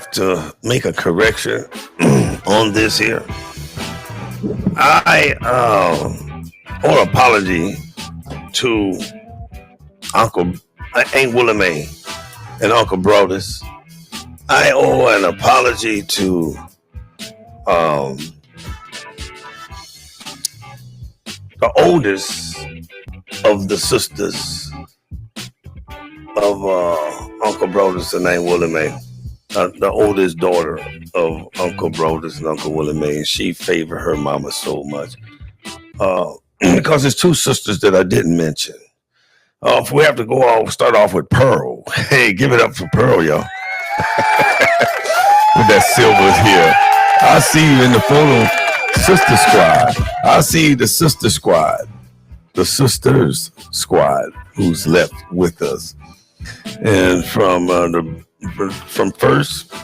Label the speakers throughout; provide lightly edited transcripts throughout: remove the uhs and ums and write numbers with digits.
Speaker 1: have to make a correction on this here. I owe an apology to Uncle Aunt Willie Mae and Uncle Brodus. I owe an apology to the oldest of the sisters of Uncle Brodus and Aunt Willie Mae. The oldest daughter of Uncle Brodus and Uncle Willie Mae, and she favored her mama so much. Because there's two sisters that I didn't mention. If we have to start off with Pearl. Hey, give it up for Pearl, y'all. With that silver here. I see you in the photo, Sister Squad. I see the Sister Squad. The Sisters Squad who's left with us. And from first,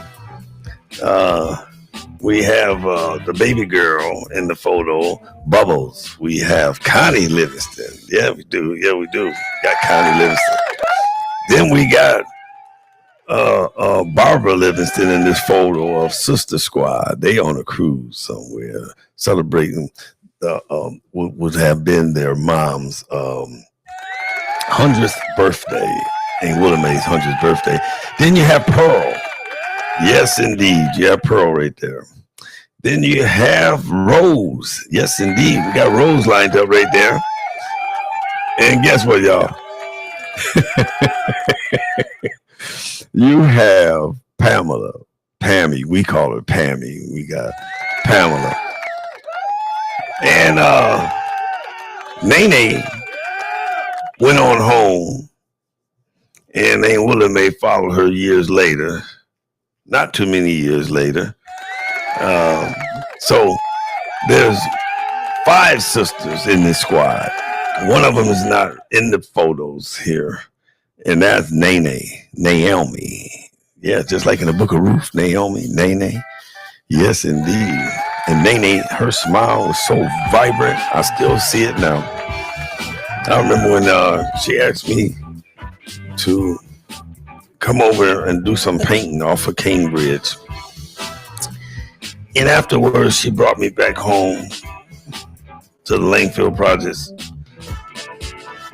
Speaker 1: we have the baby girl in the photo, Bubbles. We have Connie Livingston. Yeah, we do. Got Connie Livingston. Then we got Barbara Livingston in this photo of Sister Squad. They on a cruise somewhere celebrating would have been their mom's 100th birthday. Aunt Willie Mae's 100th birthday. Then you have Pearl. Yes, indeed. You have Pearl right there. Then you have Rose. Yes, indeed. We got Rose lined up right there. And guess what, y'all? You have Pamela. Pammy. We call her Pammy. We got Pamela. And Nene went on home. And Aunt Willie Mae followed her years later. Not too many years later. So there's 5 sisters in this squad. One of them is not in the photos here. And that's Naomi. Yeah, just like in the Book of Ruth, Nene. Yes, indeed. And Nene, her smile was so vibrant. I still see it now. I remember when she asked me to come over and do some painting off of Cambridge. And afterwards, she brought me back home to the Langfield Projects.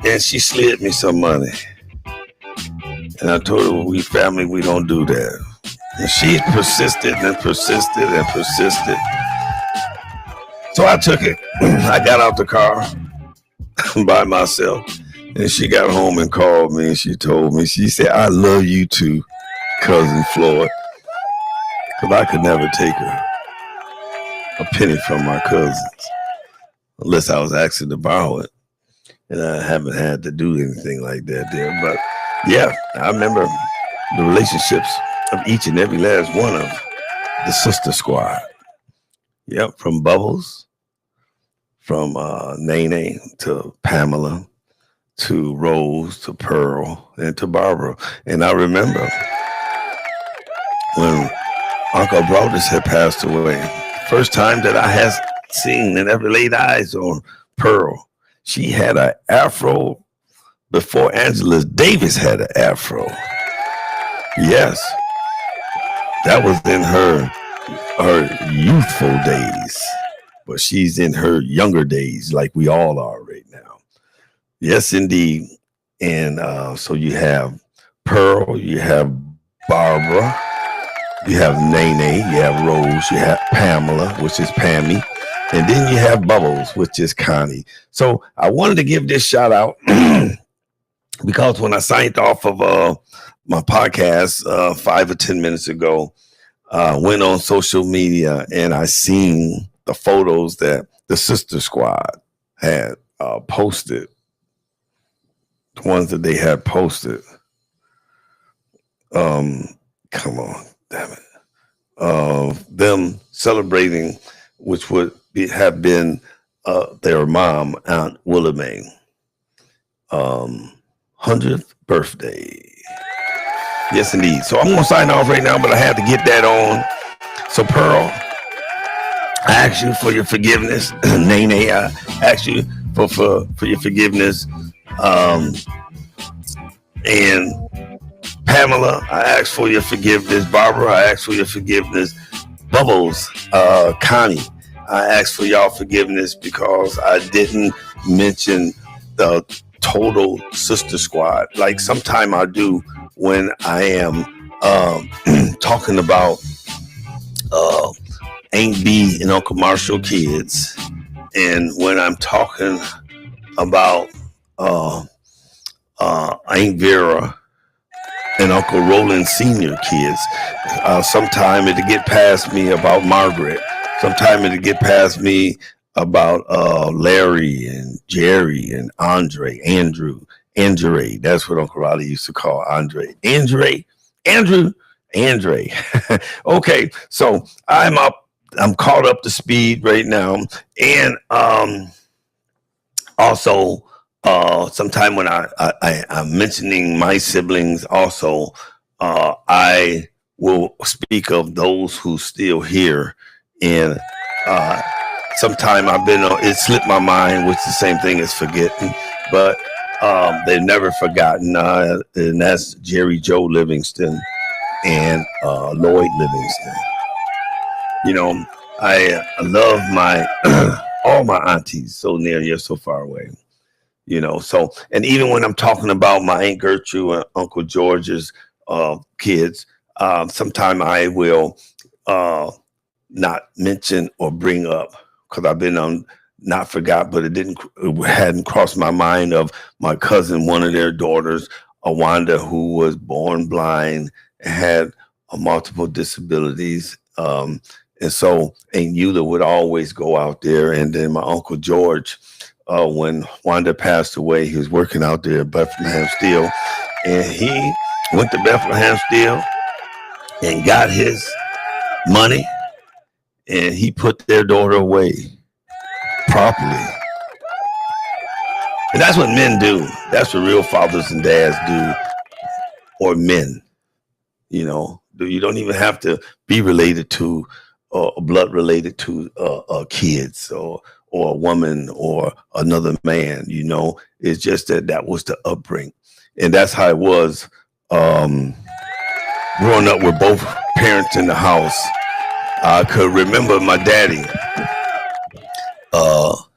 Speaker 1: And she slid me some money. And I told her, we family, we don't do that. And she persisted and persisted and persisted. So I took it. I got out the car by myself. And she got home and called me and she told me, she said, I love you too, Cousin Floyd. Because I could never take a penny from my cousins unless I was asking to borrow it. And I haven't had to do anything like that there. But yeah, I remember the relationships of each and every last one of the Sister Squad. Yep, from Bubbles, from Nene to Pamela, to Rose, to Pearl, and to Barbara. And I remember when Uncle Brodus had passed away, first time that I had seen and ever laid eyes on Pearl, she had an afro before Angela Davis had an afro. Yes, that was in her youthful days, but she's in her younger days like we all are right now. Yes, indeed. And so you have Pearl, you have Barbara, you have Nene, you have Rose, you have Pamela, which is Pammy, and then you have Bubbles, which is Connie. So I wanted to give this shout out because when I signed off of my podcast 5 or 10 minutes ago, went on social media and I seen the photos that the Sister Squad had posted. The ones that they had posted. Come on, damn it. Them celebrating, which would have been their mom, Aunt Willie Mae, 100th birthday. Yes, indeed. So I'm going to sign off right now, but I have to get that on. So, Pearl, I ask you for your forgiveness. Nene, I ask you for your forgiveness. And Pamela, I ask for your forgiveness. Barbara, I ask for your forgiveness. Bubbles, Connie, I ask for y'all forgiveness because I didn't mention the total sister squad. Like sometime I do when I am talking about Aunt B and Uncle Marshall kids, and when I'm talking about Aunt Vera and Uncle Roland Senior kids. Sometime it'll get past me about Margaret. Sometime it'll get past me about Larry and Jerry and Andrew. That's what Uncle Riley used to call Andre. Andrew. Okay, so I'm caught up to speed right now. And also sometime when I'm mentioning my siblings also, I will speak of those who still here. And sometime it slipped my mind, which is the same thing as forgetting, but they've never forgotten. And that's Jerry Joe Livingston and Lloyd Livingston. You know, I love my all my aunties so near yet so far away. You know, so, and even when I'm talking about my Aunt Gertrude and Uncle George's kids, sometime I will not mention or bring up, because I've been on not forgot, but it hadn't crossed my mind of my cousin, one of their daughters, Awanda, who was born blind, had multiple disabilities. And so Aunt Eula would always go out there. And then my Uncle George, when Wanda passed away, he was working out there at Bethlehem Steel, and he went to Bethlehem Steel and got his money, and he put their daughter away properly. And that's what men do. That's what real fathers and dads do, or men. You know, you don't even have to be related to blood related to kids or a woman or another man. You know, it's just that was the upbringing, and that's how it was growing up with both parents in the house. I could remember my daddy.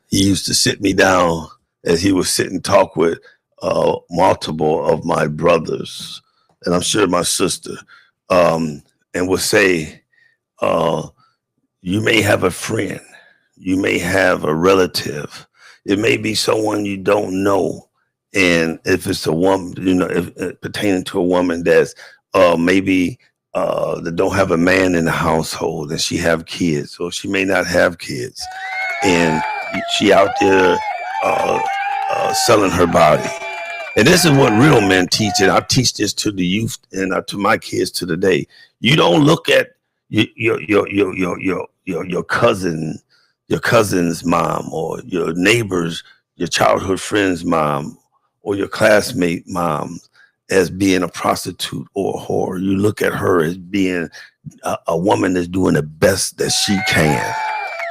Speaker 1: He used to sit me down as he would sit and talk with multiple of my brothers, and I'm sure my sister, and would say, you may have a friend, you may have a relative, it may be someone you don't know. And if it's a woman, you know, if pertaining to a woman that's maybe that don't have a man in the household, and she have kids, or she may not have kids, and she out there selling her body. And this is what real men teach, and I teach this to the youth and to my kids to the day. You don't look at your cousin's mom, or your neighbor's, your childhood friend's mom, or your classmate mom as being a prostitute or a whore. You look at her as being a woman that's doing the best that she can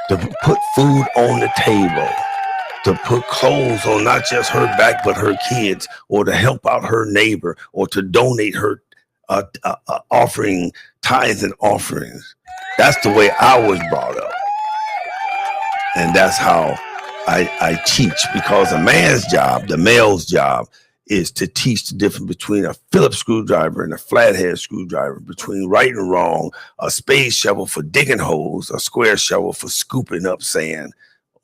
Speaker 1: to put food on the table, to put clothes on not just her back, but her kids, or to help out her neighbor, or to donate her offering, tithes and offerings. That's the way I was brought up. And that's how I teach, because a man's job, the male's job, is to teach the difference between a Phillips screwdriver and a flathead screwdriver, between right and wrong, a spade shovel for digging holes, a square shovel for scooping up sand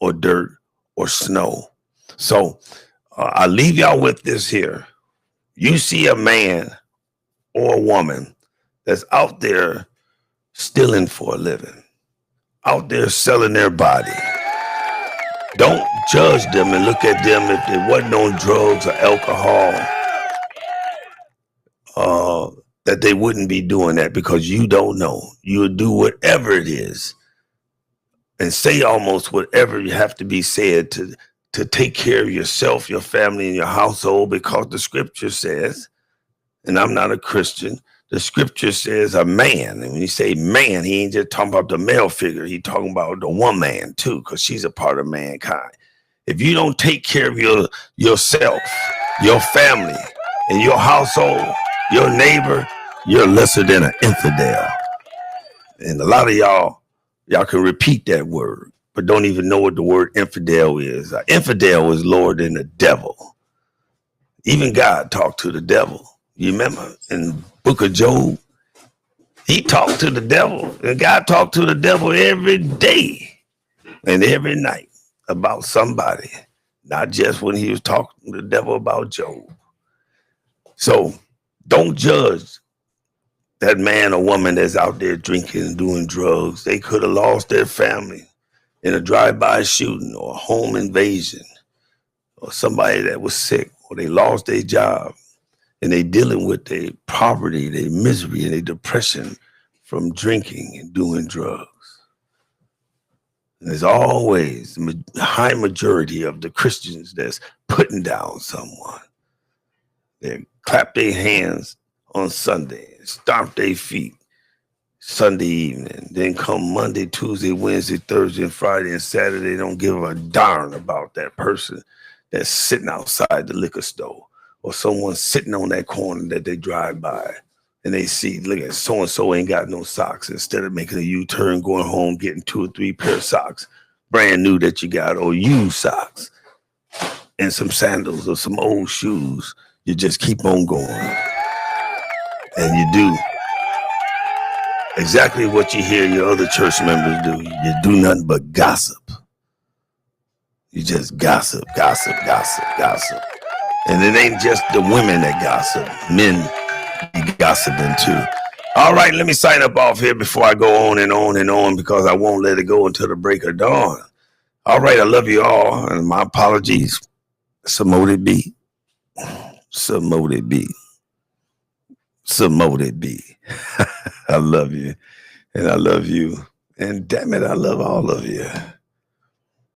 Speaker 1: or dirt or snow. So I leave y'all with this here. You see a man or a woman that's out there stealing for a living, out there selling their body. Don't judge them and look at them if they wasn't on drugs or alcohol, that they wouldn't be doing that, because you don't know. You'll do whatever it is and say almost whatever you have to be said to take care of yourself, your family, and your household, because the scripture says, and I'm not a Christian, the scripture says a man. And when you say man, he ain't just talking about the male figure. He talking about the woman too, because she's a part of mankind. If you don't take care of yourself, your family, and your household, your neighbor, you're lesser than an infidel. And a lot of y'all can repeat that word, but don't even know what the word infidel is. An infidel is lower than the devil. Even God talked to the devil. You remember in the book of Job? He talked to the devil, and God talked to the devil every day and every night about somebody, not just when he was talking to the devil about Job. So don't judge that man or woman that's out there drinking and doing drugs. They could have lost their family in a drive-by shooting or a home invasion, or somebody that was sick, or they lost their job, and they dealing with their poverty, their misery, and their depression from drinking and doing drugs. And there's always a high majority of the Christians that's putting down someone. They clap their hands on Sunday, stomp their feet Sunday evening, then come Monday, Tuesday, Wednesday, Thursday, and Friday, and Saturday, don't give a darn about that person that's sitting outside the liquor store, or someone sitting on that corner that they drive by and they see, look at so-and-so ain't got no socks. Instead of making a U-turn, going home, getting 2 or 3 pair of socks, brand new that you got, or used socks, and some sandals or some old shoes, you just keep on going. And you do exactly what you hear your other church members do. You do nothing but gossip. You just gossip, gossip, gossip, gossip. And it ain't just the women that gossip. Men be gossiping too. All right, let me sign up off here before I go on and on and on, because I won't let it go until the break of dawn. All right, I love you all, and my apologies. Samote B. Samote B. Samote B. I love you, and I love you, and damn it, I love all of you.